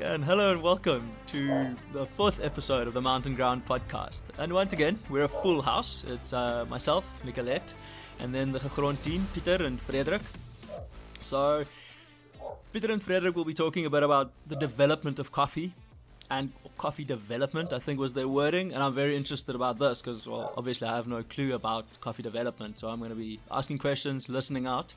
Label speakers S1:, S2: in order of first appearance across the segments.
S1: and hello and welcome to the fourth episode of the Mountain Ground podcast. And once again, we're a full house. It's myself, Nicolette, and then the Gegrond team, Pieter and Frederik. So, Pieter and Frederik will be talking a bit about the development of coffee, and coffee development, I think was their wording, and I'm very interested about this because, well, obviously I have no clue about coffee development, so I'm going to be asking questions, listening out.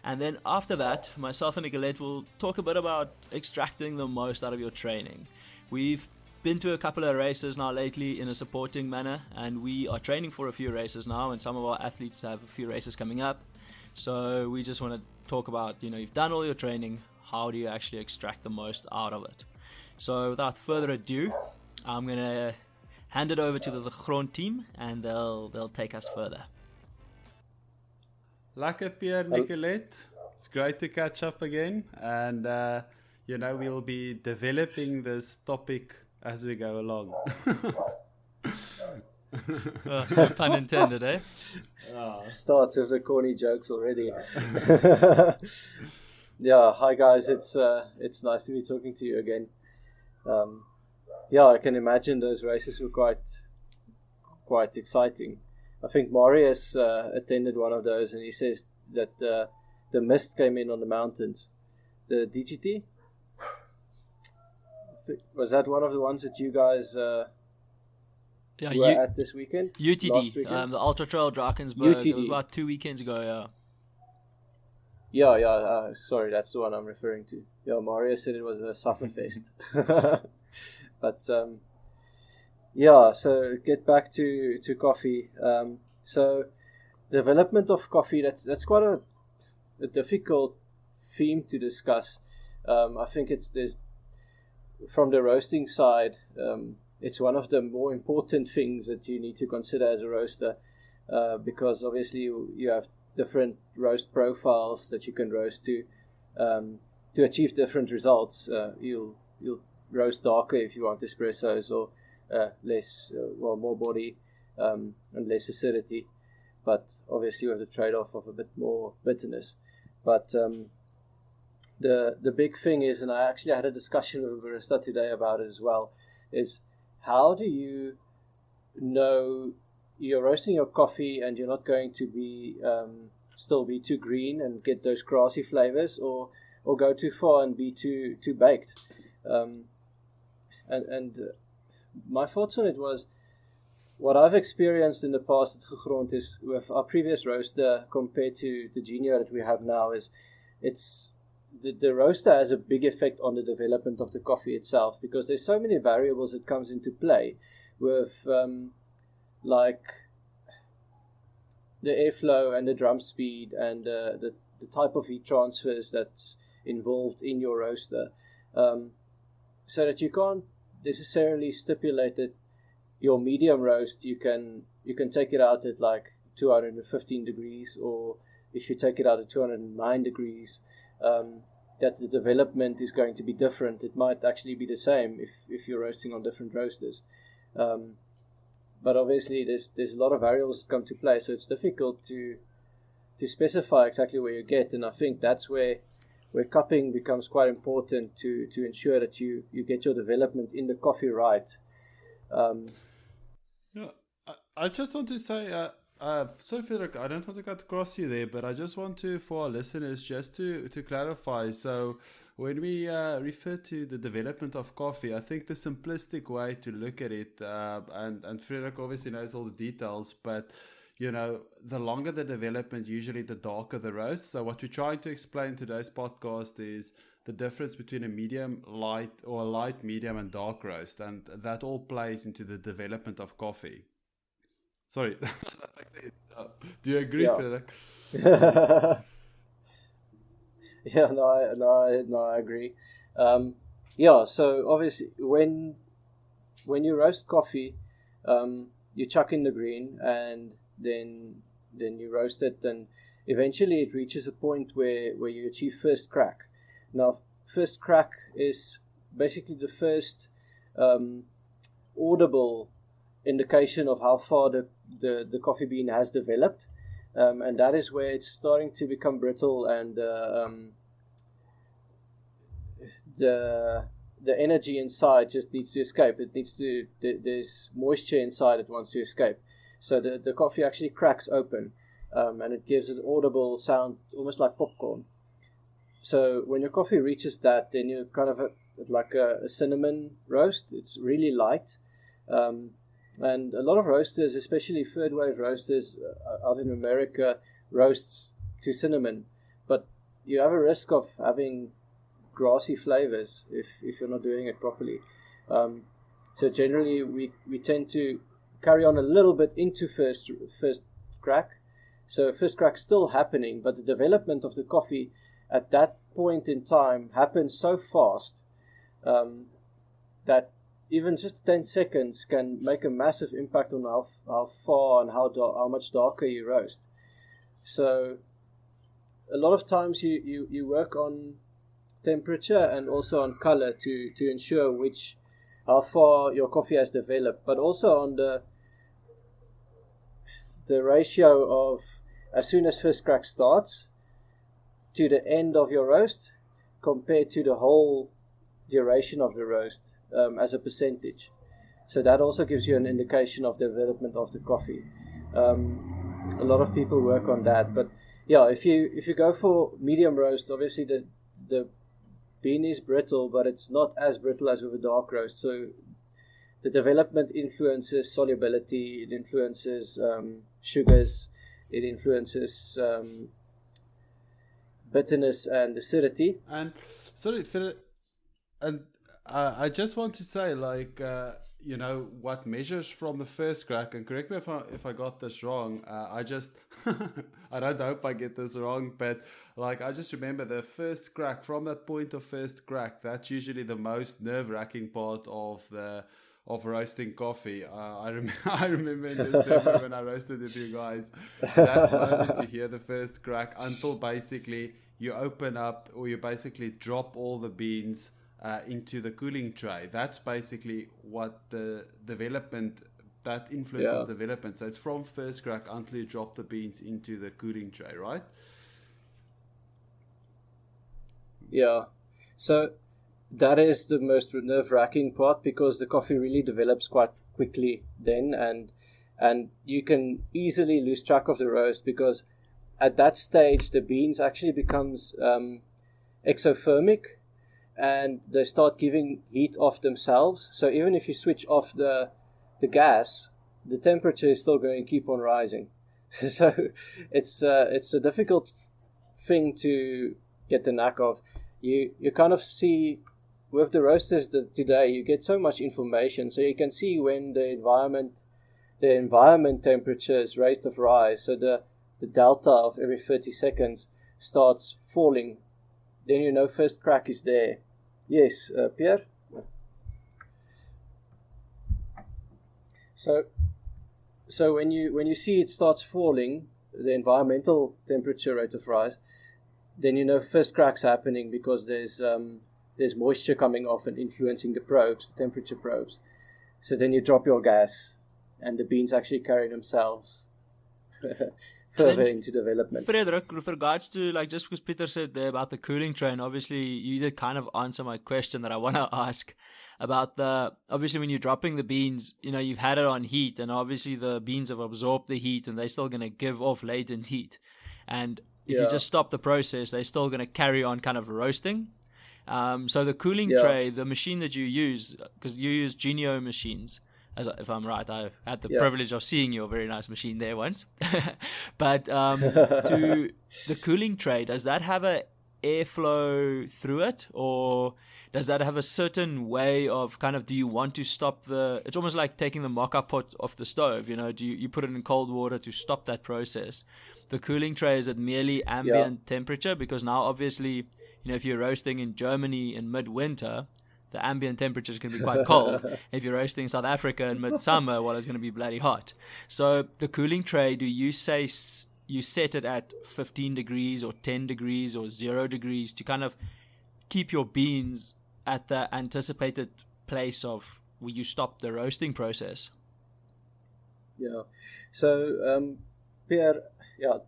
S1: And then after that, myself and Nicolette will talk a bit about extracting the most out of your training. We've been to a couple of races now lately in a supporting manner, and we are training for a few races now, and some of our athletes have a few races coming up. So we just want to talk about, you've done all your training, how do you actually extract the most out of it? So without further ado, I'm going to hand it over to the Gegrond team, and they'll take us further.
S2: Lekker Pierre, Nicolette. It's great to catch up again, and we'll be developing this topic as we go along.
S1: No pun intended, eh?
S3: Starts with the corny jokes already. Yeah, hi guys. It's nice to be talking to you again. I can imagine those races were quite exciting. I think Marius attended one of those, and he says that the mist came in on the mountains. The DGT? Was that one of the ones that you guys were at this weekend?
S1: UTD,
S3: last weekend?
S1: The Ultra Trail Drakensberg.
S3: UTD.
S1: It was about 2 weekends ago,
S3: Yeah. Sorry, that's the one I'm referring to. Yeah, Marius said it was a sufferfest. But... so get back to coffee. So development of coffee, that's quite a difficult theme to discuss. I think there's from the roasting side, it's one of the more important things that you need to consider as a roaster, because obviously you have different roast profiles that you can roast to achieve different results. You'll roast darker if you want espressos, or more body and less acidity, but obviously with the trade-off of a bit more bitterness. But the big thing is, and I actually had a discussion with a barista today about it as well, is how do you know you're roasting your coffee and you're not going to be still be too green and get those grassy flavors, or go too far and be too baked. And my thoughts on it was, what I've experienced in the past at Gegrond is, with our previous roaster compared to the Genio that we have now, is the roaster has a big effect on the development of the coffee itself, because there's so many variables that comes into play with like the airflow and the drum speed and the type of heat transfers that's involved in your roaster, so that you can't necessarily stipulate that your medium roast you can take it out at like 215 degrees, or if you take it out at 209 degrees, that the development is going to be different. It might actually be the same if you're roasting on different roasters, but obviously there's a lot of variables that come to play, so it's difficult to specify exactly where you get. And I think that's where cupping becomes quite important to ensure that you get your development in the coffee right.
S2: I just want to say, sorry Frederik, I don't want to cut across you there, but I just want to, for our listeners, just to clarify. So when we refer to the development of coffee, I think the simplistic way to look at it, and Frederik obviously knows all the details, but the longer the development, usually the darker the roast. So what we're trying to explain in today's podcast is the difference between a medium, light, or a light, medium, and dark roast, and that all plays into the development of coffee. Sorry, do you agree, Frederik?
S3: I agree. So obviously when you roast coffee, you chuck in the green, and then you roast it, and eventually it reaches a point where you achieve first crack. Now, first crack is basically the first audible indication of how far the coffee bean has developed, and that is where it's starting to become brittle, and the the energy inside just needs to escape. It needs to, there's moisture inside it wants to escape. So the coffee actually cracks open, and it gives an audible sound, almost like popcorn. So when your coffee reaches that, then you're kind of like a cinnamon roast. It's really light. And a lot of roasters, especially third wave roasters out in America, roasts to cinnamon. But you have a risk of having grassy flavors if you're not doing it properly. So generally we tend to carry on a little bit into first crack. So first crack's still happening, but the development of the coffee at that point in time happens so fast that even just 10 seconds can make a massive impact on how far and how much darker you roast. So a lot of times you work on temperature and also on color to ensure how far your coffee has developed, but also on the ratio of as soon as first crack starts to the end of your roast compared to the whole duration of the roast as a percentage. So that also gives you an indication of the development of the coffee. A lot of people work on that, but yeah, if you go for medium roast, obviously the bean is brittle, but it's not as brittle as with a dark roast. So the development influences solubility, it influences sugars, it influences bitterness and acidity.
S2: And sorry, Philip, and I just want to say, like, what measures from the first crack, and correct me if I got this wrong. I don't hope I get this wrong, but like I just remember the first crack. From that point of first crack, that's usually the most nerve-wracking part of roasting coffee. I remember in December when I roasted with you guys, that moment you hear the first crack until basically you open up or you basically drop all the beans into the cooling tray. That's basically what the development, that influences development. So it's from first crack until you drop the beans into the cooling tray, right?
S3: Yeah. So that is the most nerve-wracking part, because the coffee really develops quite quickly then, and you can easily lose track of the roast, because at that stage the beans actually becomes exothermic, and they start giving heat off themselves. So even if you switch off the gas, the temperature is still going to keep on rising. So it's a difficult thing to get the knack of. You kind of see with the roasters today, you get so much information, so you can see when the environment temperature's rate of rise, so the delta of every 30 seconds starts falling, then you know first crack is there. Yes, Pierre? So when you see it starts falling, the environmental temperature rate of rise, then you know first crack's happening, because there's moisture coming off and influencing the probes, the temperature probes. So then you drop your gas, and the beans actually carry themselves further into development.
S1: Frederik, with regards to, like, just because Pieter said there about the cooling tray, and obviously you did kind of answer my question that I want to ask about obviously when you're dropping the beans, you've had it on heat, and obviously the beans have absorbed the heat, and they're still going to give off latent heat. And if you just stop the process, they're still going to carry on kind of roasting. So the cooling tray, the machine that you use, because you use Genio machines, if I'm right, I had the privilege of seeing your very nice machine there once. But to the cooling tray, does that have a airflow through it, or does that have a certain way of kind of, do you want to stop it's almost like taking the mocha pot off the stove, do you put it in cold water to stop that process? The cooling tray, is it merely ambient temperature? Because now obviously, if you're roasting in Germany in midwinter, the ambient temperatures can be quite cold. If you're roasting in South Africa in midsummer, well, it's going to be bloody hot. So the cooling tray, do you say you set it at 15 degrees or 10 degrees or 0 degrees to kind of keep your beans at the anticipated place of where you stop the roasting process?
S3: Yeah. So, Pierre,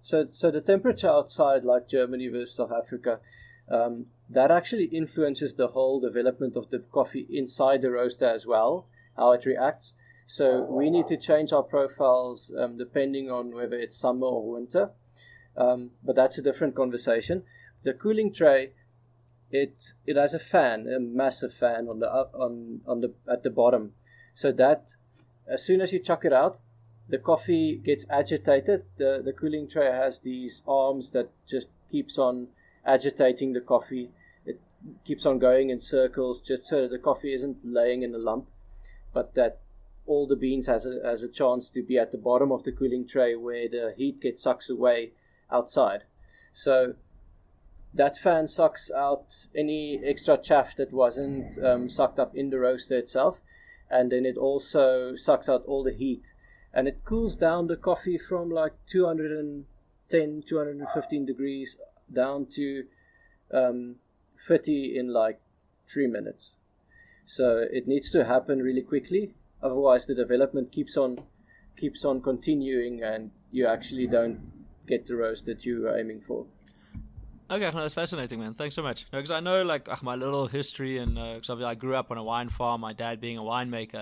S3: so the temperature outside, like Germany versus South Africa, that actually influences the whole development of the coffee inside the roaster as well, how it reacts. So we need to change our profiles depending on whether it's summer or winter. But that's a different conversation. The cooling tray, it has a fan, a massive fan at the bottom, so that as soon as you chuck it out, the coffee gets agitated. The cooling tray has these arms that just keeps on agitating the coffee. It keeps on going in circles just so that the coffee isn't laying in a lump, but that all the beans has a chance to be at the bottom of the cooling tray where the heat gets sucked away outside. So that fan sucks out any extra chaff that wasn't sucked up in the roaster itself, and then it also sucks out all the heat, and it cools down the coffee from like 210, 215 degrees down to 30 in like 3 minutes. So it needs to happen really quickly, otherwise the development keeps on continuing and you actually don't get the roast that you are aiming for.
S1: Okay, no, that's fascinating, man. Thanks so much. Because I know, like, my little history, and because I grew up on a wine farm, my dad being a winemaker,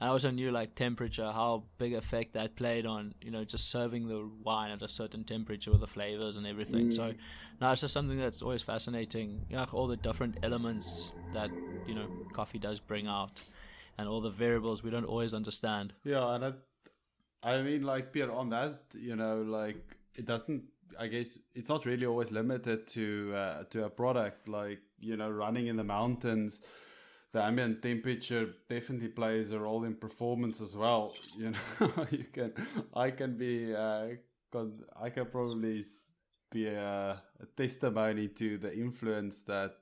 S1: and I also knew, like, temperature, how big effect that played on, just serving the wine at a certain temperature with the flavors and everything. So, now it's just something that's always fascinating, all the different elements that, coffee does bring out, and all the variables we don't always understand.
S2: Yeah, and I mean, like, Pieter, on that, like, it doesn't, I guess it's not really always limited to a product, like, running in the mountains. The ambient temperature definitely plays a role in performance as well. I can probably be a testimony to the influence that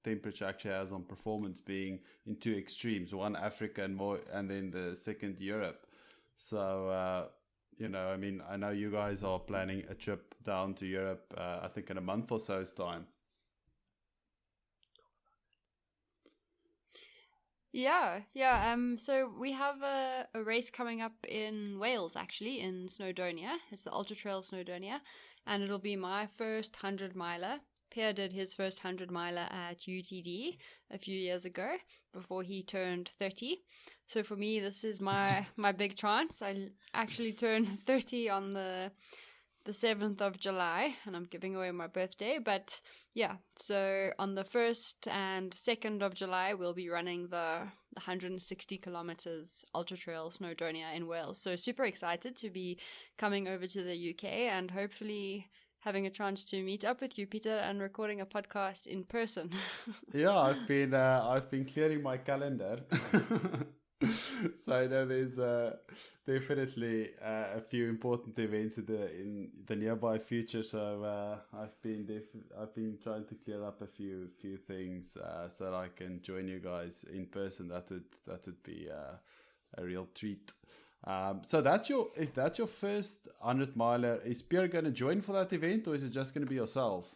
S2: temperature actually has on performance, being in two extremes, one Africa and then the second Europe. So I mean, I know you guys are planning a trip down to Europe, I think in a month or so's time.
S4: Yeah. So we have a race coming up in Wales, actually, in Snowdonia. It's the Ultra Trail Snowdonia, and it'll be my first 100-miler. Pierre did his first 100-miler at UTD a few years ago before he turned 30. So for me, this is my big chance. I actually turned 30 on the 7th of July, and I'm giving away my birthday. But yeah, so on the 1st and 2nd of July, we'll be running the 160 kilometers Ultra Trail Snowdonia in Wales. So super excited to be coming over to the UK and hopefully having a chance to meet up with you, Pieter, and recording a podcast in person.
S2: Yeah, I've been clearing my calendar. So I know there's definitely a few important events in the nearby future. So I've been trying to clear up a few things so that I can join you guys in person. That would be a real treat. So if that's your first 100-miler, is Pierre going to join for that event, or is it just going to be yourself?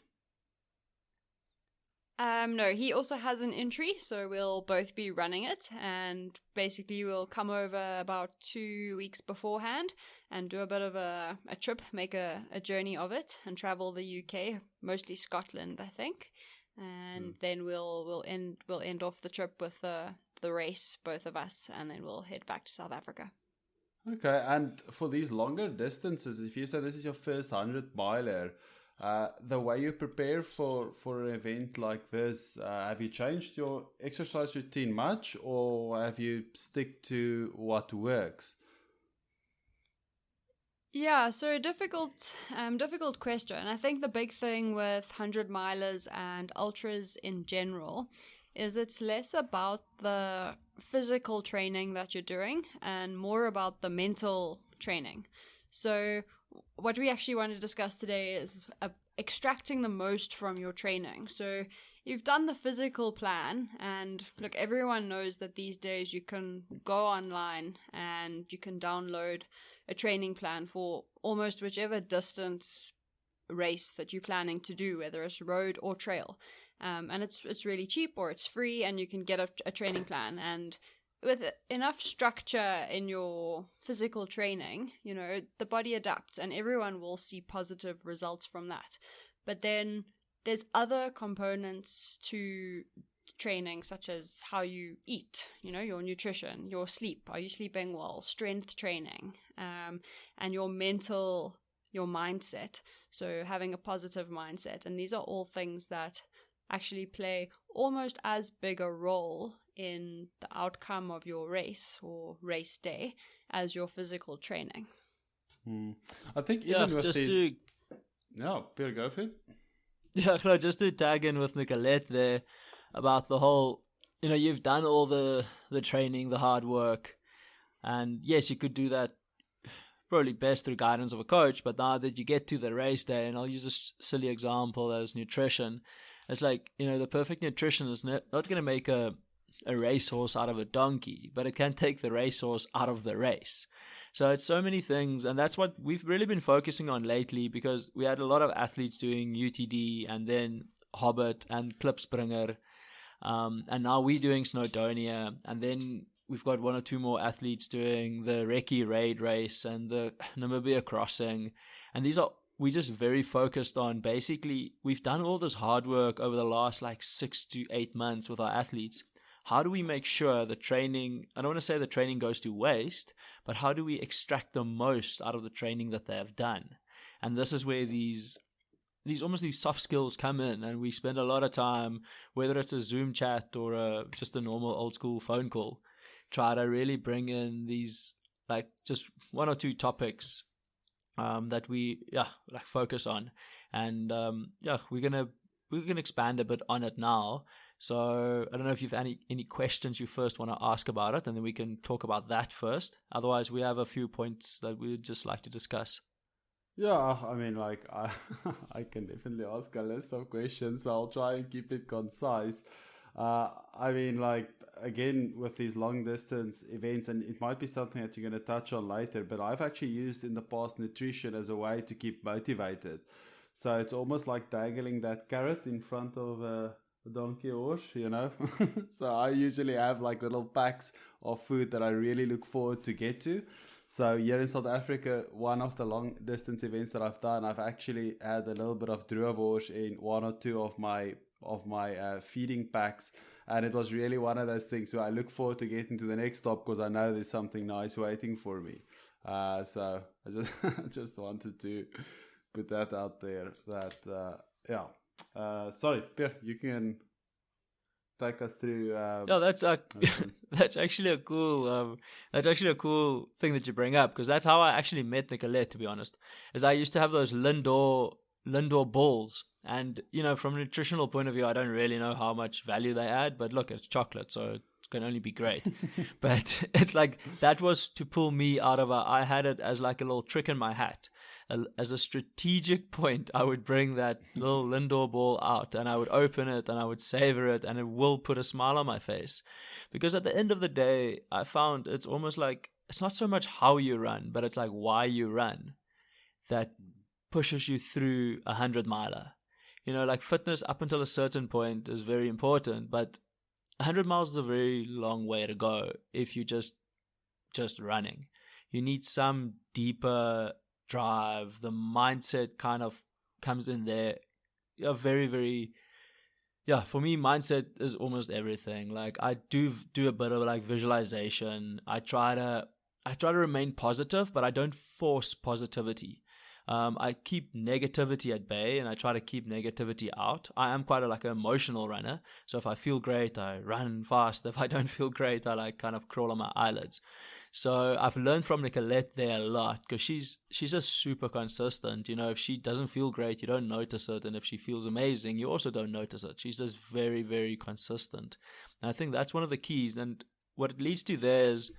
S4: No, he also has an entry, so we'll both be running it, and basically we'll come over about 2 weeks beforehand and do a bit of a trip, make a journey of it, and travel the UK, mostly Scotland, I think, and then we'll end off the trip with the race, both of us, and then we'll head back to South Africa.
S2: Okay, and for these longer distances, if you say this is your first 100-miler, the way you prepare for an event like this, have you changed your exercise routine much, or have you stick to what works?
S4: Yeah, so difficult question. I think the big thing with 100-milers and ultras in general is it's less about the physical training that you're doing and more about the mental training. So what we actually want to discuss today is extracting the most from your training. So you've done the physical plan, and look, everyone knows that these days you can go online and you can download a training plan for almost whichever distance race that you're planning to do, whether it's road or trail. And it's really cheap, or it's free, and you can get a training plan. And with enough structure in your physical training, the body adapts and everyone will see positive results from that. But then there's other components to training, such as how you eat, your nutrition, your sleep. Are you sleeping well? Strength training, and your mindset. So having a positive mindset. And these are all things that actually play almost as big a role in the outcome of your race or race day as your physical training.
S2: I think even with
S1: just
S2: these... Yeah, Pieter, go for it.
S1: Yeah, no, just to tag in with Nicolette there about the whole, you've done all the training, the hard work, and yes, you could do that probably best through guidance of a coach, but now that you get to the race day, and I'll use a silly example as nutrition, it's like, the perfect nutrition is not going to make a racehorse out of a donkey, but it can take the racehorse out of the race. So it's so many things, and that's what we've really been focusing on lately, because we had a lot of athletes doing UTD and then Hobbit and Klipspringer, and now we're doing Snowdonia, and then we've got one or two more athletes doing the Recce Raid race and the Namibia Crossing, and we're just very focused on, basically, we've done all this hard work over the last 6 to 8 months with our athletes. How do we make sure the training, I don't want to say the training goes to waste, but how do we extract the most out of the training that they have done? And this is where these soft skills come in, and we spend a lot of time, whether it's a Zoom chat or just a normal old school phone call, try to really bring in these just one or two topics that we focus on, and we're gonna expand a bit on it now. So I don't know if you've any questions you first want to ask about it, and then we can talk about that first. Otherwise, we have a few points that we would just like to discuss.
S2: Yeah, I mean, I can definitely ask a list of questions. I'll try and keep it concise. I mean, again, with these long distance events, and it might be something that you're going to touch on later, but I've actually used in the past nutrition as a way to keep motivated. So it's almost like dangling that carrot in front of a donkey horse, So I usually have little packs of food that I really look forward to get to. So here in South Africa, one of the long distance events that I've done, I've actually had a little bit of droëwors in one or two of my feeding packs, and it was really one of those things where I look forward to getting to the next stop because I know there's something nice waiting for me. So I just wanted to put that out there. Sorry, Pieter, you can take us through.
S1: That's actually a cool thing that you bring up, because that's how I actually met Nicolette. To be honest, is I used to have those Lindor balls, and from a nutritional point of view, I don't really know how much value they add, but look, it's chocolate, so it can only be great. But it's that was to pull me out of I had it as a little trick in my hat. As a strategic point, I would bring that little Lindor ball out, and I would open it, and I would savor it, and it will put a smile on my face. Because at the end of the day, I found it's almost it's not so much how you run, but it's why you run that pushes you through 100-miler. Fitness up until a certain point is very important, but 100 miles is a very long way to go if you just running. You need some deeper drive. The mindset kind of comes in there. Very, very, for me, mindset is almost everything. I do a bit of visualization. I try to remain positive, but I don't force positivity. I keep negativity at bay, and I try to keep negativity out. I am quite an emotional runner, so if I feel great, I run fast. If I don't feel great, I kind of crawl on my eyelids. So I've learned from Nicolette there a lot, because she's just super consistent. If she doesn't feel great, you don't notice it, and if she feels amazing, you also don't notice it. She's just very, very consistent, and I think that's one of the keys. And what it leads to there is,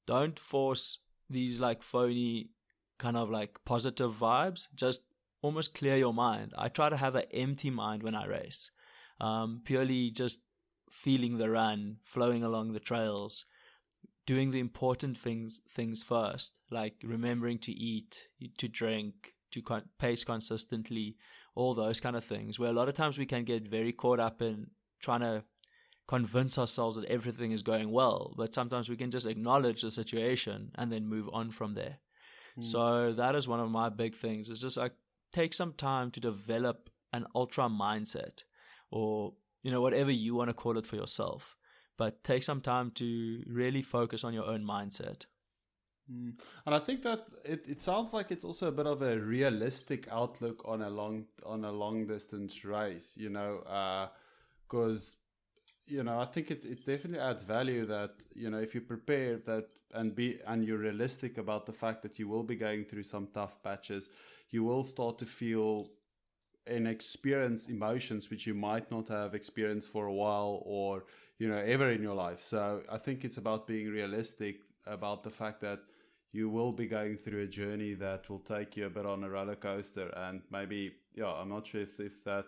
S1: don't force these phony kind of positive vibes. Just almost clear your mind. I try to have an empty mind when I race, purely just feeling the run, flowing along the trails, doing the important things first, remembering to eat, to drink, to pace consistently, all those kind of things, where a lot of times we can get very caught up in trying to convince ourselves that everything is going well, but sometimes we can just acknowledge the situation and then move on from there. So that is one of my big things, is just take some time to develop an ultra mindset, or whatever you want to call it for yourself. But take some time to really focus on your own mindset.
S2: And I think that it sounds like it's also a bit of a realistic outlook on a long distance race, because I think it definitely adds value that if you prepare that and you're realistic about the fact that you will be going through some tough patches, you will start to feel and experience emotions which you might not have experienced for a while or ever in your life. So I think it's about being realistic about the fact that you will be going through a journey that will take you a bit on a roller coaster, and maybe I'm not sure if that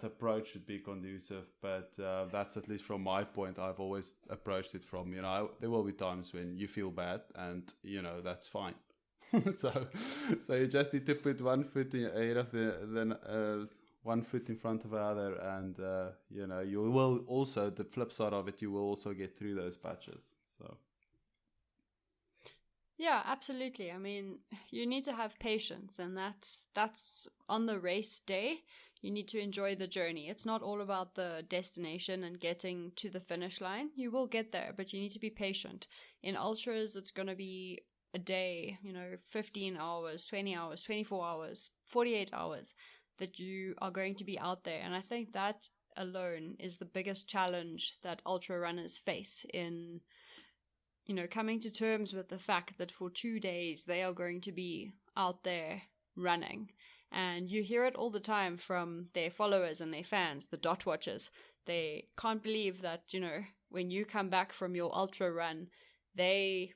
S2: approach should be conducive, but that's at least from my point. I've always approached it from there will be times when you feel bad, and that's fine. so you just need to put one foot ahead of one foot in front of the other, and you will also, the flip side of it, you will also get through those patches. So
S4: yeah, absolutely. I mean, you need to have patience, and that's on the race day. You need to enjoy the journey. It's not all about the destination and getting to the finish line. You will get there, but you need to be patient. In ultras, it's going to be a day, 15 hours, 20 hours, 24 hours, 48 hours that you are going to be out there. And I think that alone is the biggest challenge that ultra runners face in coming to terms with the fact that for 2 days they are going to be out there running. And you hear it all the time from their followers and their fans, the dot watchers. They can't believe that, when you come back from your ultra run, they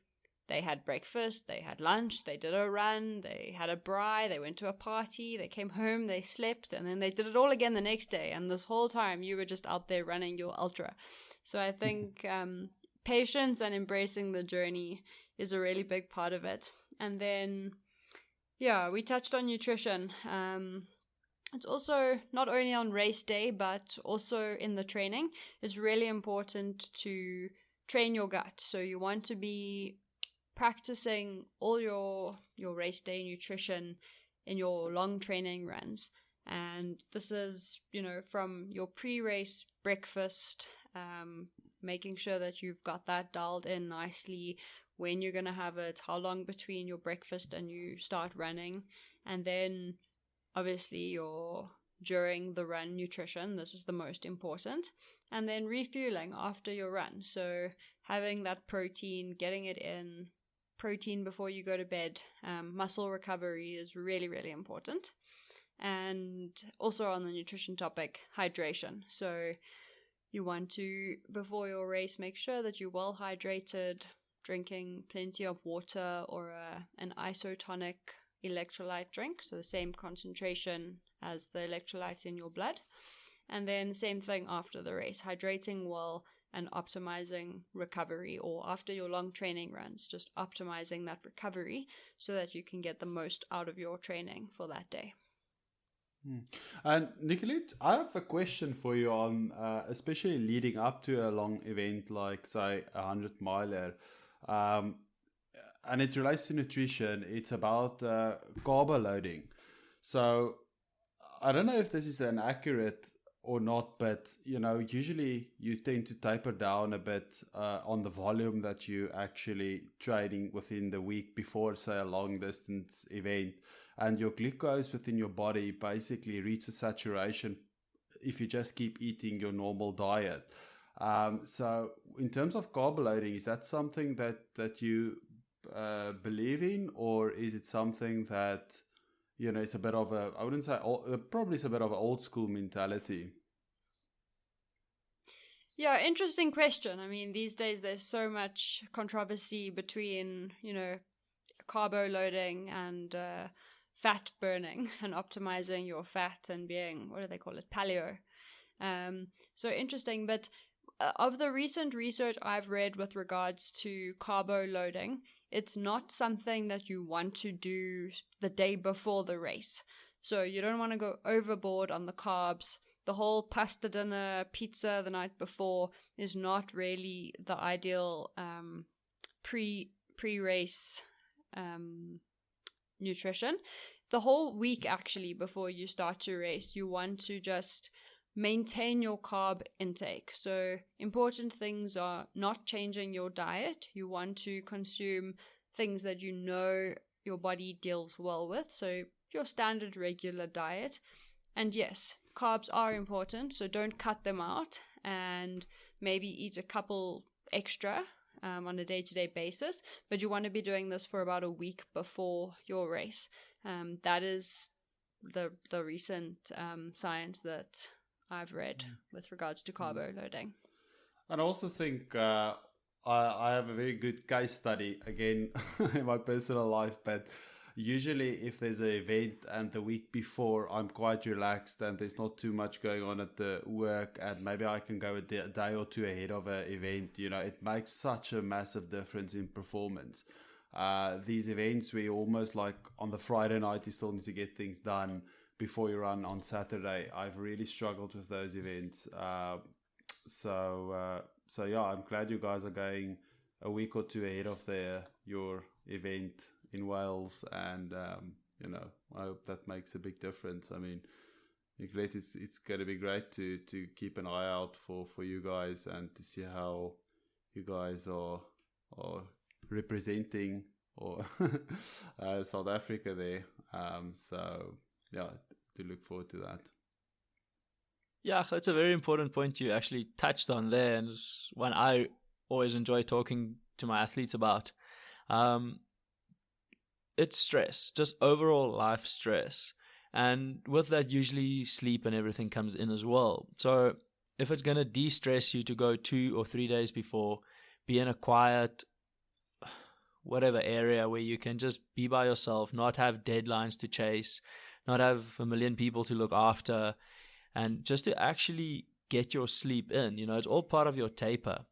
S4: had breakfast, they had lunch, they did a run, they had a braai, they went to a party, they came home, they slept, and then they did it all again the next day. And this whole time you were just out there running your ultra. So I think patience and embracing the journey is a really big part of it. And then, we touched on nutrition. It's also not only on race day, but also in the training. It's really important to train your gut. So you want to be practicing all your race day nutrition in your long training runs. And this is, from your pre-race breakfast, making sure that you've got that dialed in nicely, when you're going to have it, how long between your breakfast and you start running, and then obviously your during the run nutrition. This is the most important. And then refueling after your run. So having that protein, getting it in, protein before you go to bed, muscle recovery is really, really important. And also on the nutrition topic, hydration. So you want to, before your race, make sure that you're well hydrated, drinking plenty of water or an isotonic electrolyte drink, so the same concentration as the electrolytes in your blood. And then same thing after the race, hydrating well and optimizing recovery, or after your long training runs, just optimizing that recovery so that you can get the most out of your training for that day.
S2: And Nicolette, I have a question for you on, especially leading up to a long event like, say, 100 miler, and it relates to nutrition. It's about carb loading. So I don't know if this is an accurate or not, but usually you tend to taper down a bit on the volume that you actually training within the week before, say, a long distance event. And your glucose within your body basically reaches saturation if you just keep eating your normal diet. So in terms of carb loading, is that something that you believe in, or is it something that, it's a bit of a, I wouldn't say, probably it's a bit of an old school mentality?
S4: Yeah, interesting question. I mean, these days there's so much controversy between, carbo loading and fat burning and optimizing your fat and being, what do they call it, paleo. So interesting, but of the recent research I've read with regards to carbo loading, it's not something that you want to do the day before the race. So you don't want to go overboard on the carbs. The whole pasta dinner, pizza the night before is not really the ideal pre-race nutrition. the whole week actually before you start to race, you want to just maintain your carb intake. So important things are not changing your diet. You want to consume things that you know your body deals well with. So your standard regular diet. And yes, carbs are important, so don't cut them out, and maybe eat a couple extra on a day-to-day basis. But you want to be doing this for about a week before your race. That is the recent science that I've read with regards to carb overloading.
S2: And I also think I have a very good case study again in my personal life, but usually if there's an event and the week before I'm quite relaxed and there's not too much going on at the work, and maybe I can go a day or two ahead of an event, it makes such a massive difference in performance. These events where you almost like on the Friday night you still need to get things done before you run on Saturday. I've really struggled with those events. So yeah, I'm glad you guys are going a week or two ahead of your event in Wales, and I hope that makes a big difference. I mean, Nicolette, it's going to be great to keep an eye out for you guys and to see how you guys are representing or South Africa there. So yeah, to look forward to that.
S1: Yeah, that's a very important point you actually touched on there, and it's one I always enjoy talking to my athletes about. It's stress, just overall life stress. And with that, usually sleep and everything comes in as well. So if it's going to de-stress you to go 2 or 3 days before, be in a quiet, whatever area where you can just be by yourself, not have deadlines to chase, not have a million people to look after, and just to actually get your sleep in. It's all part of your taper.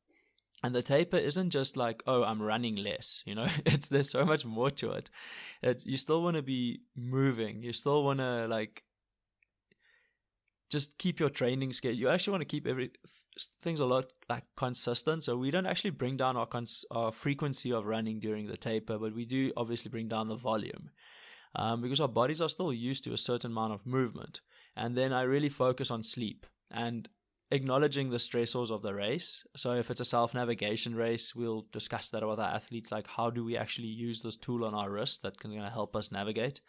S1: And the taper isn't just like, oh, I'm running less, there's so much more to it. You still want to be moving. You still want to just keep your training schedule. You actually want to keep things a lot consistent. So we don't actually bring down our frequency of running during the taper, but we do obviously bring down the volume, because our bodies are still used to a certain amount of movement. And then I really focus on sleep and acknowledging the stressors of the race. So if it's a self-navigation race, we'll discuss that with our athletes, like how do we actually use this tool on our wrist that can help us navigate,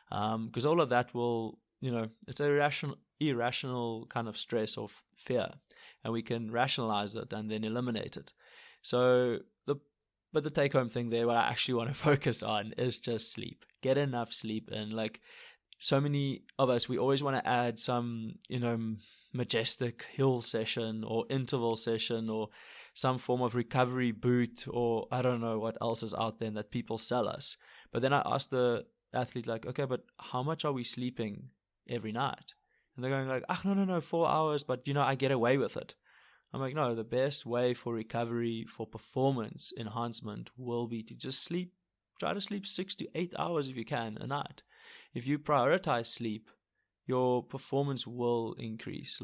S1: because all of that will, it's a irrational kind of stress or fear, and we can rationalize it and then eliminate it. So the take-home thing there, what I actually want to focus on is just sleep. Get enough sleep in. Like so many of us, we always want to add some majestic hill session or interval session or some form of recovery boot, or I don't know what else is out there that people sell us. But then I ask the athlete, okay, but how much are we sleeping every night? And they're going no, 4 hours, but I get away with it. I'm like, no, the best way for recovery, for performance enhancement will be to just sleep. Try to sleep 6 to 8 hours if you can a night. If you prioritize sleep, your performance will increase.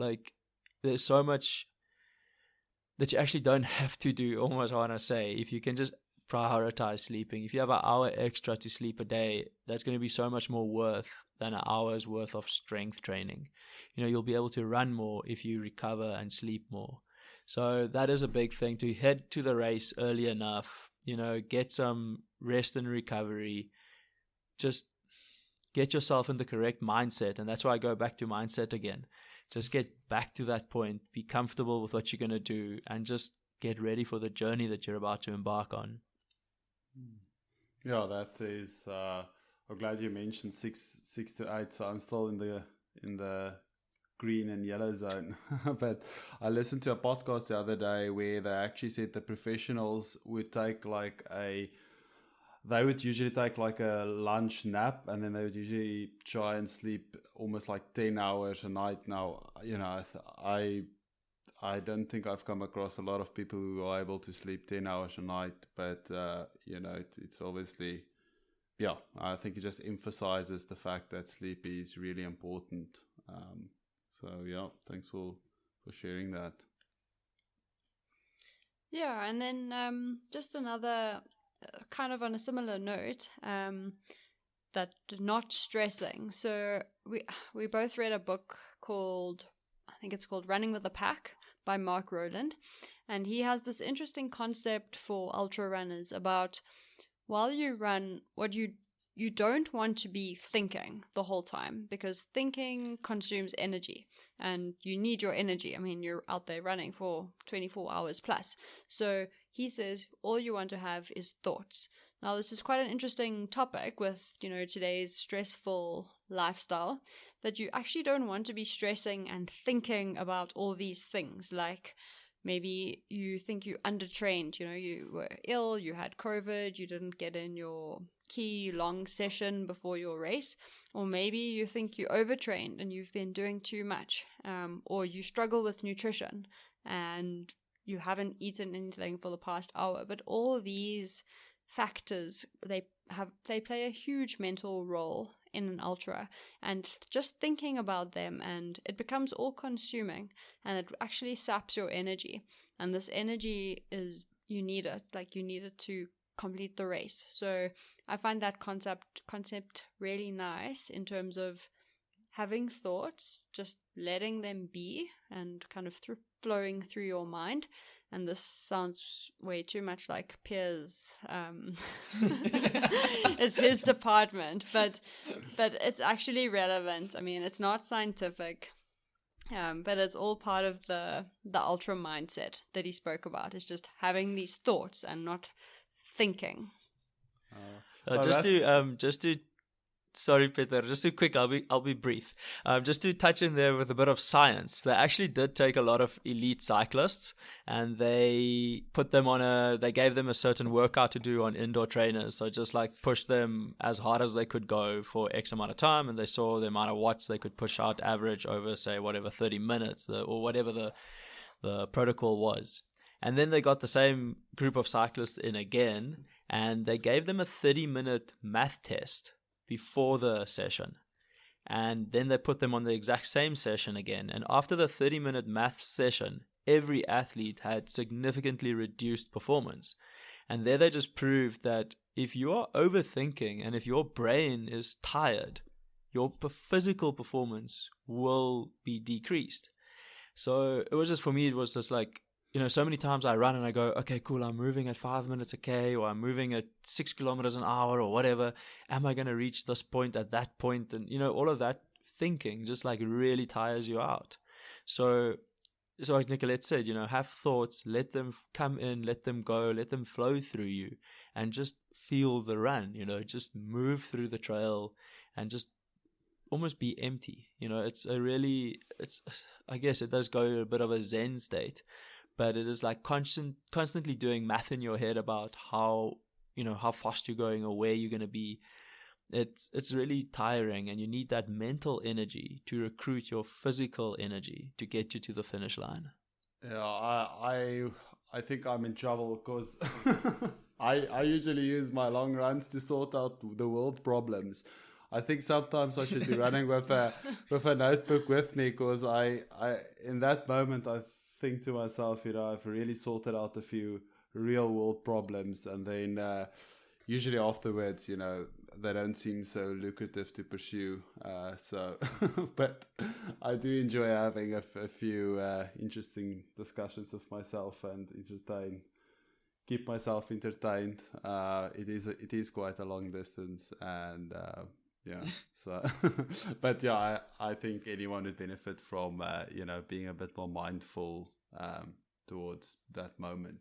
S1: There's so much that you actually don't have to do, almost I want to say. If you can just prioritize sleeping, if you have an hour extra to sleep a day, that's going to be so much more worth than an hour's worth of strength training. You'll be able to run more if you recover and sleep more. So that is a big thing, to head to the race early enough, get some rest and recovery, just get yourself in the correct mindset. And that's why I go back to mindset again. Just get back to that point, be comfortable with what you're going to do, and just get ready for the journey that you're about to embark on.
S2: Yeah, that is, I'm glad you mentioned 6 to 8. So I'm still in the green and yellow zone. But I listened to a podcast the other day where they actually said the professionals would take they would usually take a lunch nap, and then they would usually try and sleep almost 10 hours a night. Now, I don't think I've come across a lot of people who are able to sleep 10 hours a night, but it's obviously, yeah, I think it just emphasizes the fact that sleep is really important. So yeah, thanks for sharing that.
S4: Yeah, and then just another kind of on a similar note, that not stressing. So we both read a book called, I think it's called Running with the Pack by Mark Rowland, and he has this interesting concept for ultra runners about while you run, what you don't want to be thinking the whole time, because thinking consumes energy and you need your energy. I mean, you're out there running for 24 hours plus. So he says all you want to have is thoughts. Now, this is quite an interesting topic with, today's stressful lifestyle, that you actually don't want to be stressing and thinking about all these things. Like maybe you think you undertrained, you were ill, you had COVID, you didn't get in your key long session before your race, or maybe you think you overtrained and you've been doing too much, or you struggle with nutrition and you haven't eaten anything for the past hour. But all these factors, they play a huge mental role in an ultra, and just thinking about them, and it becomes all consuming, and it actually saps your energy, and this energy is, you need it to complete the race. So I find that concept really nice in terms of having thoughts, just letting them be and kind of flowing through your mind. And this sounds way too much like Pierre's, it's his department, but it's actually relevant. I mean, it's not scientific, but it's all part of the ultra mindset that he spoke about. It's just having these thoughts and not thinking.
S1: Sorry, Pieter, just too quick, I'll be brief. Just to touch in there with a bit of science, they actually did take a lot of elite cyclists and they gave them a certain workout to do on indoor trainers. So just like push them as hard as they could go for X amount of time, and they saw the amount of watts they could push out average over, say, 30 minutes or whatever the protocol was. And then they got the same group of cyclists in again, and they gave them a 30-minute math test before the session, and then they put them on the exact same session again. And after the 30-minute math session, every athlete had significantly reduced performance. And there they just proved that if you are overthinking and if your brain is tired, your physical performance will be decreased. So it was just, for me, it was just like, so many times I run and I go, okay, cool, I'm moving at 5 minutes a K, or I'm moving at 6 kilometers an hour or whatever. Am I going to reach this point at that point? And, all of that thinking just like really tires you out. So like Nicolette said, have thoughts, let them come in, let them go, let them flow through you, and just feel the run, just move through the trail and just almost be empty. I guess it does go a bit of a Zen state. But it is like constantly doing math in your head about how fast you're going or where you're going to be. It's really tiring, and you need that mental energy to recruit your physical energy to get you to the finish line.
S2: Yeah, I think I'm in trouble because I usually use my long runs to sort out the world problems. I think sometimes I should be running with a notebook with me, because I in that moment I think to myself, I've really sorted out a few real world problems, and then usually afterwards, they don't seem so lucrative to pursue. But I do enjoy having a few interesting discussions with myself and keep myself entertained. It is quite a long distance, and yeah. So, but yeah, I think anyone would benefit from being a bit more mindful towards that moment.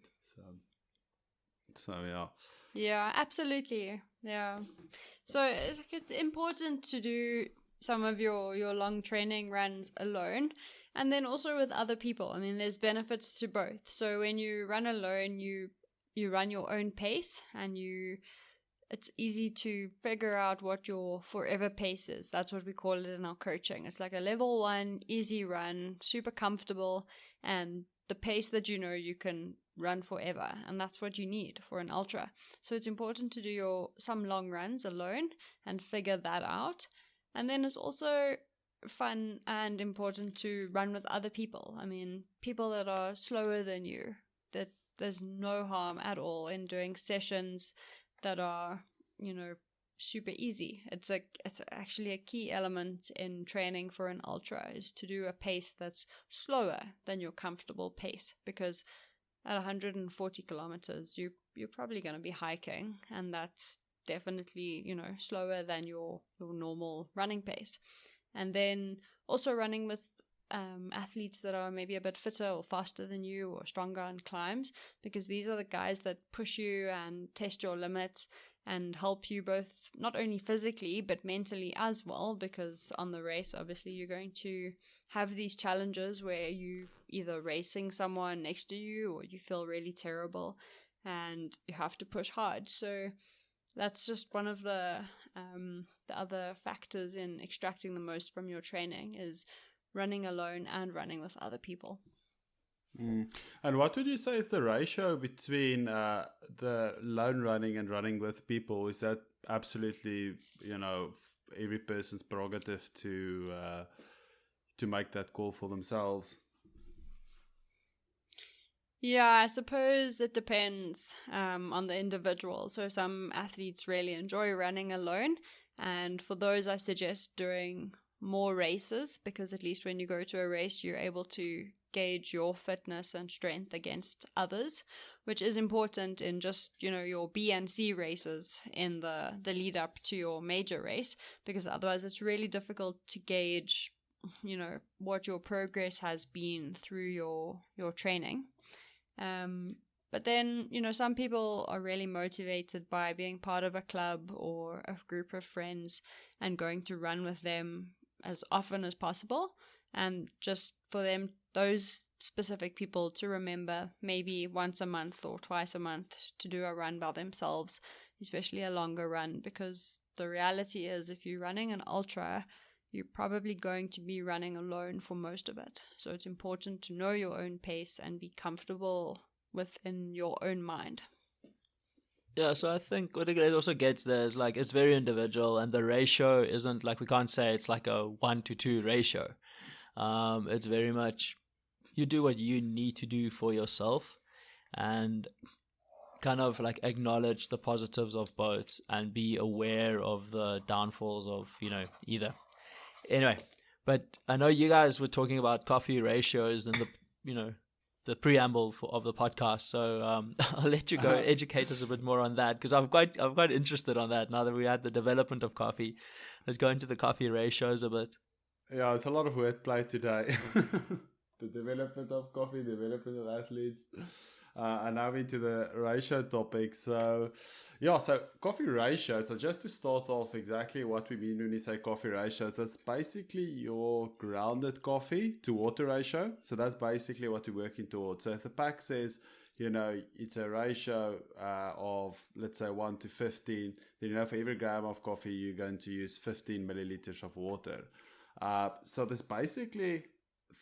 S2: So yeah.
S4: Yeah, absolutely. Yeah. So it's important to do some of your long training runs alone, and then also with other people. I mean, there's benefits to both. So when you run alone, you run your own pace, and it's easy to figure out what your forever pace is. That's what we call it in our coaching. It's like a level 1 easy run, super comfortable, and the pace that you can run forever. And that's what you need for an ultra. So it's important to do some long runs alone and figure that out. And then it's also fun and important to run with other people. I mean, people that are slower than you, that there's no harm at all in doing sessions that are, super easy. It's actually a key element in training for an ultra, is to do a pace that's slower than your comfortable pace, because at 140 kilometers you're probably going to be hiking, and that's definitely, you know, slower than your normal running pace. And then also running with athletes that are maybe a bit fitter or faster than you or stronger on climbs, because these are the guys that push you and test your limits and help you both not only physically but mentally as well, because on the race obviously you're going to have these challenges where you either racing someone next to you or you feel really terrible and you have to push hard. So that's just one of the other factors in extracting the most from your training, is running alone and running with other people.
S2: And what would you say is the ratio between the lone running and running with people? Is that absolutely, you know, every person's prerogative to make that call for themselves?
S4: Yeah, I suppose it depends on the individual. So some athletes really enjoy running alone, and for those I suggest doing more races, because at least when you go to a race you're able to gauge your fitness and strength against others, which is important in just, you know, your B and C races in the lead up to your major race, because otherwise it's really difficult to gauge, you know, what your progress has been through your training. But then, you know, some people are really motivated by being part of a club or a group of friends and going to run with them as often as possible, and just for them, those specific people, to remember maybe once a month or twice a month to do a run by themselves, especially a longer run, because the reality is if you're running an ultra, you're probably going to be running alone for most of it. So it's important to know your own pace and be comfortable within your own mind.
S1: Yeah, so I think what it also gets there is like it's very individual, and the ratio isn't like, we can't say it's like a 1-to-2 ratio. It's very much you do what you need to do for yourself, and kind of like acknowledge the positives of both and be aware of the downfalls of, you know, either. Anyway, but I know you guys were talking about coffee ratios in the, you know, the preamble of the podcast, so I'll let you go educate us a bit more on that, because I'm quite interested on that now that we had the development of coffee. Let's go into the coffee ratios a bit.
S2: Yeah, it's a lot of wordplay today. The development of coffee, development of athletes, and now into the ratio topic. So, yeah, so coffee ratio. So just to start off, exactly what we mean when we say coffee ratio. That's basically your grounded coffee to water ratio. So that's basically what we're working towards. So if the pack says, you know, it's a ratio of, let's say, 1 to 15, then, you know, for every gram of coffee, you're going to use 15 milliliters of water. So there's basically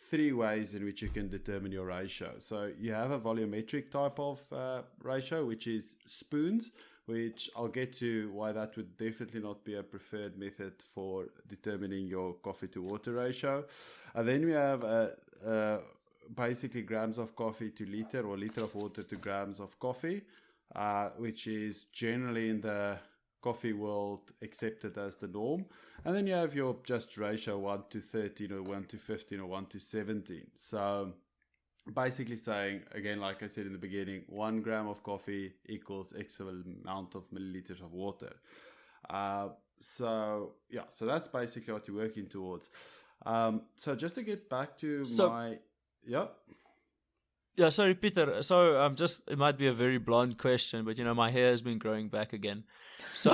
S2: 3 ways in which you can determine your ratio. So you have a volumetric type of ratio, which is spoons, which I'll get to why that would definitely not be a preferred method for determining your coffee to water ratio. And then we have basically grams of coffee to liter, or liter of water to grams of coffee, which is generally in the coffee world accepted as the norm. And then you have your just ratio 1 to 13 or 1 to 15 or 1 to 17. So basically saying, again, like I said in the beginning, 1 gram of coffee equals X amount of milliliters of water. So that's basically what you're working towards. So just to get back to
S1: Yeah, sorry, Pieter. So, it might be a very blunt question, but, you know, my hair has been growing back again. So,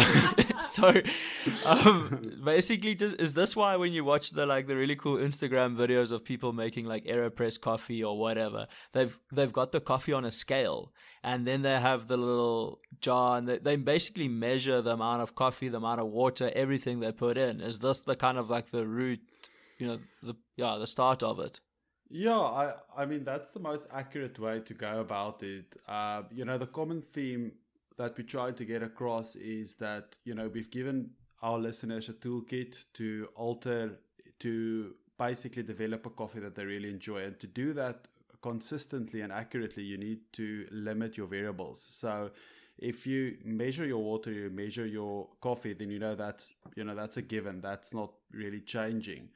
S1: basically, is this why when you watch the really cool Instagram videos of people making like AeroPress coffee or whatever, they've got the coffee on a scale, and then they have the little jar, and they basically measure the amount of coffee, the amount of water, everything they put in. Is this the kind of like the root, you know, the start of it?
S2: Yeah, I mean, that's the most accurate way to go about it. You know, the common theme that we try to get across is that, you know, we've given our listeners a toolkit to alter, to basically develop a coffee that they really enjoy. And to do that consistently and accurately, you need to limit your variables. So if you measure your water, you measure your coffee, then that's a given. That's not really changing.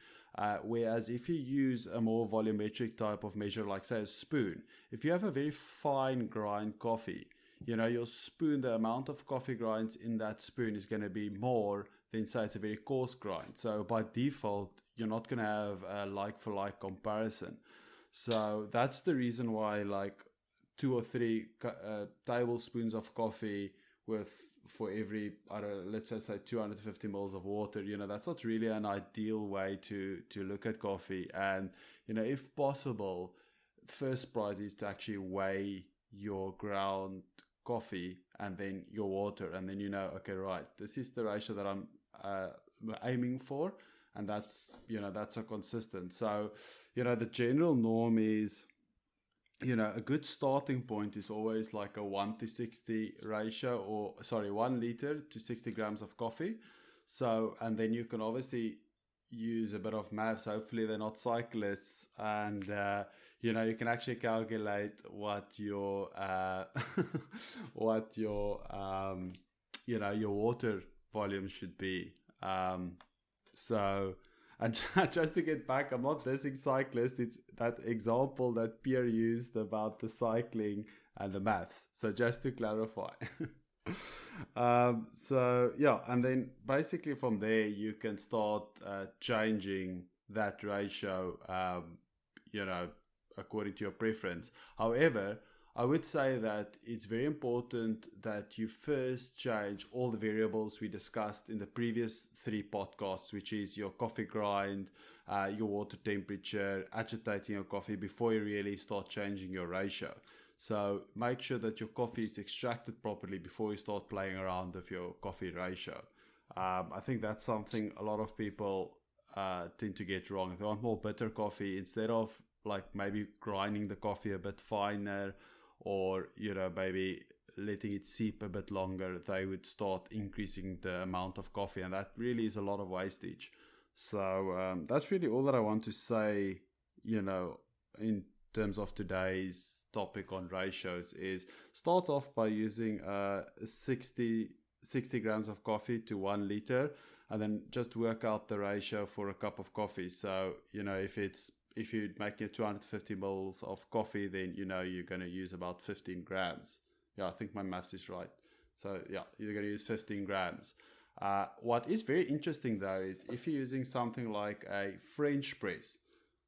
S2: Whereas if you use a more volumetric type of measure, like say a spoon, if you have a very fine grind coffee, your spoon, the amount of coffee grinds in that spoon is going to be more than say it's a very coarse grind. So by default, you're not going to have a like for like comparison. So that's the reason why like 2 or 3 tablespoons of coffee for every, let's just say 250 mils of water, that's not really an ideal way to look at coffee. And, if possible, first prize is to actually weigh your ground coffee and then your water. And then, okay, right, this is the ratio that I'm aiming for. And that's a consistent. So, the general norm is, a good starting point is always like a 1:60 ratio, 1 liter to 60 grams of coffee. So, and then you can obviously use a bit of maths. Hopefully they're not cyclists, and you can actually calculate what your your water volume should be. And just to get back, I'm not dissing cyclists. It's that example that Pieter used about the cycling and the maths. So just to clarify. And then basically from there, you can start changing that ratio, according to your preference. However, I would say that it's very important that you first change all the variables we discussed in the previous 3 podcasts, which is your coffee grind, your water temperature, agitating your coffee before you really start changing your ratio. So make sure that your coffee is extracted properly before you start playing around with your coffee ratio. I think that's something a lot of people tend to get wrong. If they want more bitter coffee, instead of like maybe grinding the coffee a bit finer, or maybe letting it seep a bit longer, they would start increasing the amount of coffee, and that really is a lot of wastage. So that's really all that I want to say, in terms of today's topic on ratios. Is start off by using 60 grams of coffee to 1 liter, and then just work out the ratio for a cup of coffee. So if you're making 250 mils of coffee, then you're going to use about 15 grams. Yeah, I think my maths is right. So yeah, you're going to use 15 grams. What is very interesting though is if you're using something like a French press,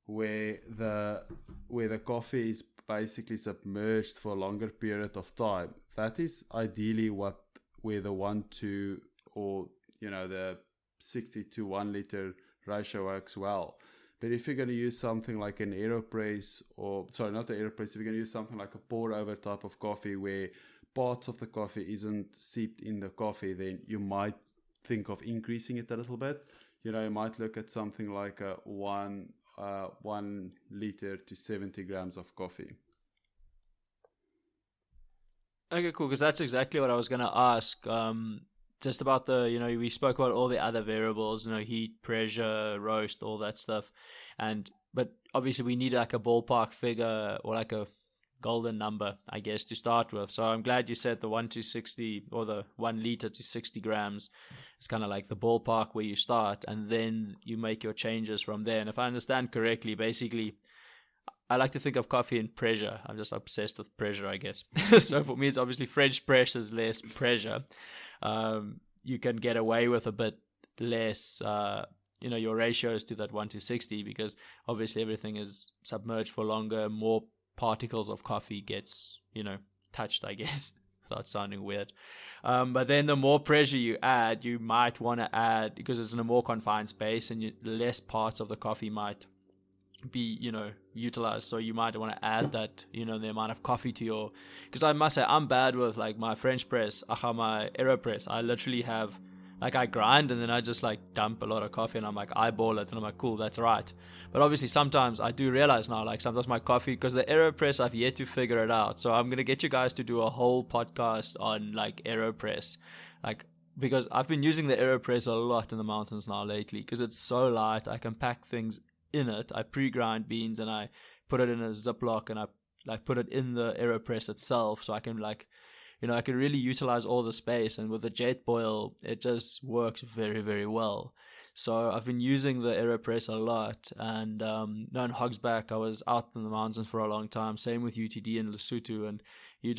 S2: where the coffee is basically submerged for a longer period of time, that is ideally where the 1:2 or the 60 to 1 liter ratio works well. But if you're going to use something like an AeroPress, not the AeroPress, if you're going to use something like a pour over type of coffee where parts of the coffee isn't seeped in the coffee, then you might think of increasing it a little bit. You might look at something like a 1 liter to 70 grams of coffee.
S1: Okay, cool, because that's exactly what I was going to ask. Just about we spoke about all the other variables, heat, pressure, roast, all that stuff. But obviously we need like a ballpark figure or like a golden number, I guess, to start with. So I'm glad you said the 1 to 60 or the 1 liter to 60 grams is kind of like the ballpark where you start, and then you make your changes from there. And if I understand correctly, basically, I like to think of coffee in pressure. I'm just obsessed with pressure, I guess. So for me, it's obviously French press is less pressure. You can get away with a bit less, your ratios to that 1 to 60, because obviously everything is submerged for longer, more particles of coffee gets, touched, I guess, without sounding weird. But then the more pressure you add, you might want to add, because it's in a more confined space and less parts of the coffee might be utilized, so you might want to add that the amount of coffee to your, because I must say I'm bad with like my French press, my AeroPress. I literally have like I grind and then I just like dump a lot of coffee and I'm like eyeball it and I'm like cool, that's right. But obviously sometimes I do realize now, like sometimes my coffee, because the AeroPress I've yet to figure it out, so I'm gonna get you guys to do a whole podcast on like AeroPress, like because I've been using the AeroPress a lot in the mountains now lately because it's so light. I can pack things in it. I pre-grind beans and I put it in a Ziploc and I like put it in the AeroPress itself, so I can like I can really utilize all the space, and with the jet boil, it just works very, very well. So I've been using the AeroPress a lot, and in Hogsback, I was out in the mountains for a long time. Same with UTD and Lesotho, and you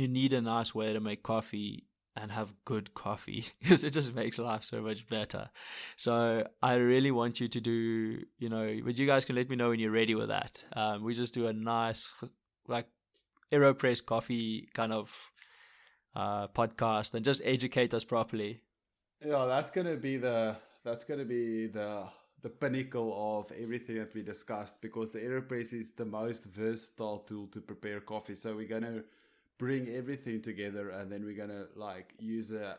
S1: need a nice way to make coffee and have good coffee, because it just makes life so much better. So I really want you to do, but you guys can let me know when you're ready with that. We just do a nice, like, AeroPress coffee kind of podcast and just educate us properly.
S2: Yeah, that's gonna be the pinnacle of everything that we discussed, because the AeroPress is the most versatile tool to prepare coffee. So we're gonna bring everything together, and then we're gonna use an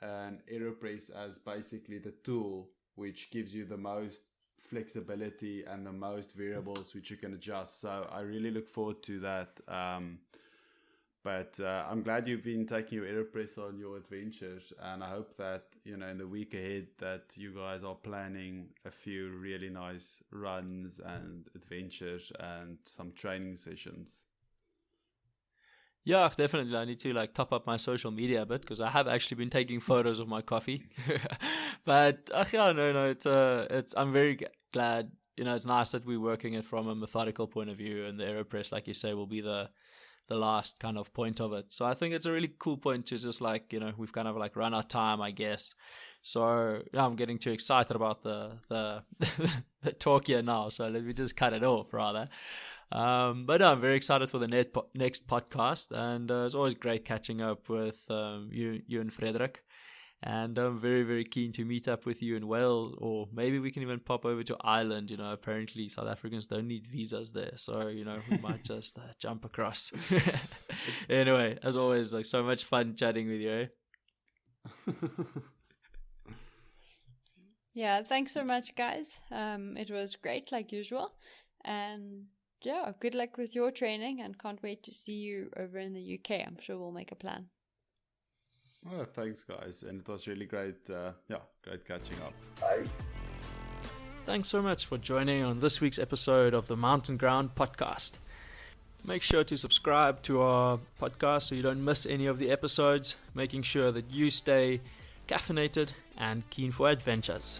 S2: AeroPress as basically the tool which gives you the most flexibility and the most variables which you can adjust. So I really look forward to that. But I'm glad you've been taking your AeroPress on your adventures, and I hope that in the week ahead that you guys are planning a few really nice runs and adventures and some training sessions.
S1: Yeah, definitely. I need to top up my social media a bit, because I have actually been taking photos of my coffee. But yeah, no, it's I'm very glad. It's nice that we're working it from a methodical point of view, and the AeroPress, like you say, will be the last kind of point of it. So I think it's a really cool point to just we've kind of run out of time, I guess. So I'm getting too excited about the the talk here now. So let me just cut it off rather. But no, I'm very excited for the next podcast, and it's always great catching up with you and Frederik. And I'm very, very keen to meet up with you in Wales, or maybe we can even pop over to Ireland. Apparently South Africans don't need visas there, so we might just jump across. Anyway, as always, so much fun chatting with you. Eh?
S4: Yeah, thanks so much, guys. It was great, like usual, and yeah, good luck with your training, and can't wait to see you over in the UK. I'm sure we'll make a plan.
S2: Oh, thanks, guys, and it was really great. Great catching up.
S3: Bye.
S1: Thanks so much for joining on this week's episode of the Mountain Ground podcast. Make sure to subscribe to our podcast so you don't miss any of the episodes, making sure that you stay caffeinated and keen for adventures.